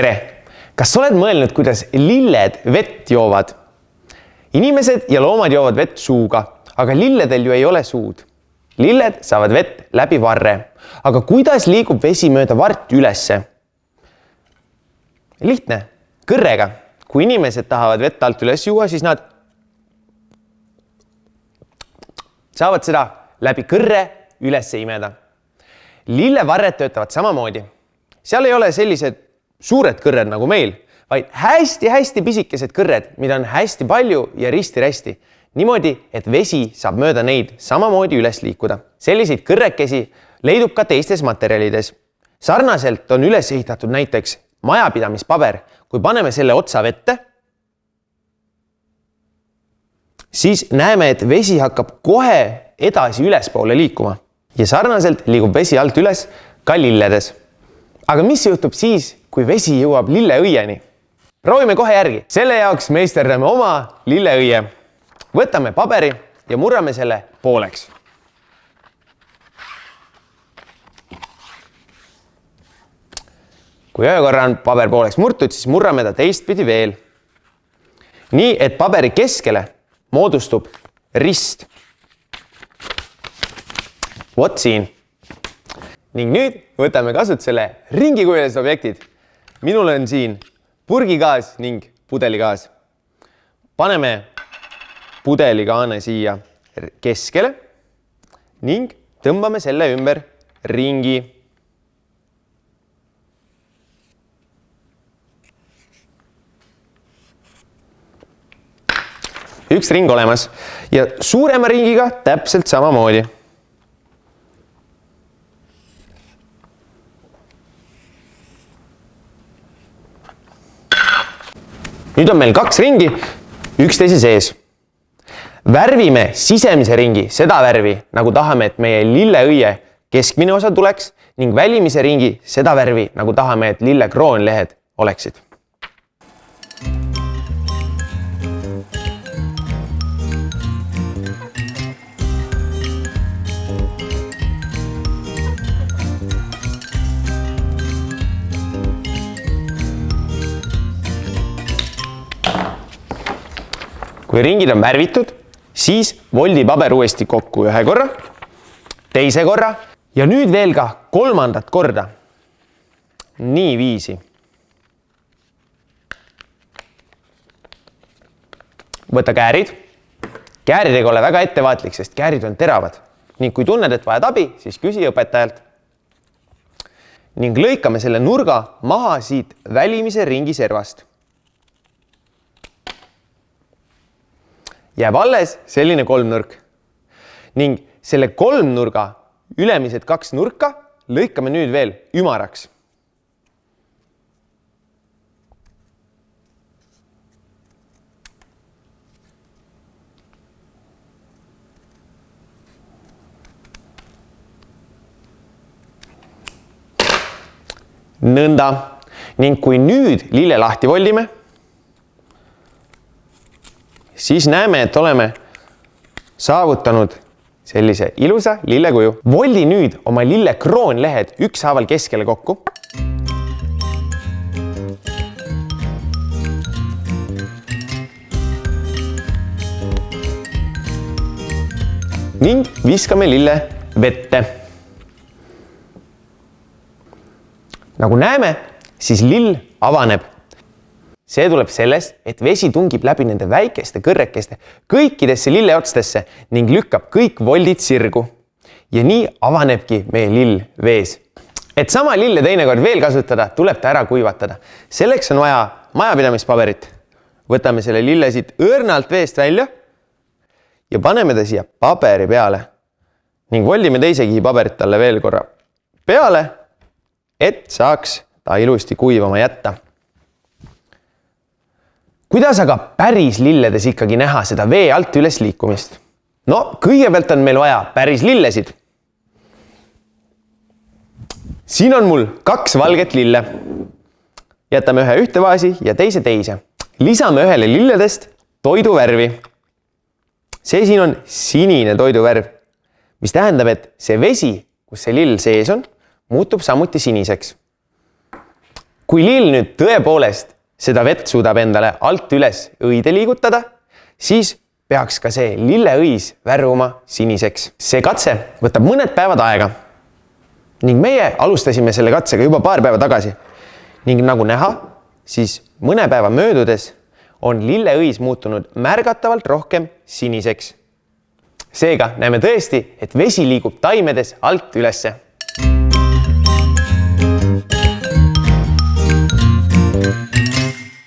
tere! Kas oled mõelnud, kuidas lilled vett joovad? Inimesed ja loomad joovad vett suuga, aga lilledel ju ei ole suud. Lilled saavad vett läbi varre. Aga kuidas liigub vesi mööda varti ülesse? Lihtne, kõrrega. Kui inimesed tahavad vett alt üles juua, siis nad saavad seda läbi kõrre üles imeda. Lillevarred töötavad samamoodi. Seal ei ole sellised suured kõrred nagu meil, vaid hästi-hästi pisikesed kõrred, mida on hästi palju ja risti-rästi. Niimoodi, et vesi saab mööda neid samamoodi üles liikuda. Selliseid kõrrekesi leidub ka teistes materjalides. Sarnaselt on üles ehitatud näiteks majapidamispaber. Kui paneme selle otsa vette, siis näeme, et vesi hakkab kohe edasi ülespoole liikuma. Ja sarnaselt liigub vesi alt üles ka lilledes. Aga mis juhtub siis, kui vesi jõuab lilleõieni? Proovime kohe järgi. Selle jaoks meisterdame oma lilleõie. Võtame paberi ja murrame selle pooleks. Kui ühe korra on paber pooleks murtud, siis murrame ta teistpidi veel. Nii, et paberi keskele moodustub rist. Vot siin. Ning nüüd võtame kasutusele ringikujulised objektid. Minul on siin purgigaas ning pudeligaas. Paneme pudelikaane siia keskele ning tõmbame selle ümber ringi. Üks ring olemas ja suurema ringiga täpselt samamoodi. Nüüd on meil kaks ringi üksteise sees. Värvime sisemise ringi seda värvi, nagu tahame, et meie lilleõie keskmine osa tuleks ning välimise ringi seda värvi, nagu tahame, et lille kroonlehed oleksid. Kui ringid on värvitud, siis voldi paber uuesti kokku ühe korra, teise korra ja nüüd veel ka kolmandat korda. Nii viisi. Võta käärid. Kääridega ole väga ettevaatlik, sest käärid on teravad. Ning kui tunned, et vajad abi, siis küsi õpetajalt. Ning lõikame selle nurga maha siit välimise ringi servast. Jääb alles selline kolmnurk. Ning selle kolmnurga ülemised kaks nurka lõikame nüüd veel ümaraks. Nõnda. Ning kui nüüd lille lahti voldime, siis näeme, et oleme saavutanud sellise ilusa lillekuju. Voldi nüüd oma lille kroonlehed ükshaaval keskele kokku. Ning viskame lille vette. Nagu näeme, siis lill avaneb. See tuleb sellest, et vesi tungib läbi nende väikeste kõrrekeste kõikidesse lilleotstesse ning lükkab kõik voldid sirgu. Ja nii avanebki meie lill vees. Et sama lille teinekord veel kasutada, tuleb ta ära kuivatada. Selleks on vaja majapidamispaberit. Võtame selle lille siit õõrnalt veest välja ja paneme ta siia paberi peale. Ning voldime teisegi paberit talle veel korra peale, et saaks ta ilusti kuivama jätta. Kuidas aga päris lilledes ikkagi näha seda vee alt üles liikumist? No, kõigepealt on meil vaja päris lillesid. Siin on mul kaks valget lille. Jätame ühe ühte vaasi ja teise teise. Lisame ühele lilledest toiduvärvi. See siin on sinine toiduvärv, mis tähendab, et see vesi, kus see lill sees on, muutub samuti siniseks. kui lill nüüd tõepoolest seda vett suudab endale alt üles õide liigutada, siis peaks ka see lilleõis värvuma siniseks. See katse võtab mõned päevad aega ning meie alustasime selle katsega juba paar päeva tagasi. Ning nagu näha, siis mõne päeva möödudes on lilleõis muutunud märgatavalt rohkem siniseks. Seega näeme tõesti, et vesi liigub taimedes alt ülesse.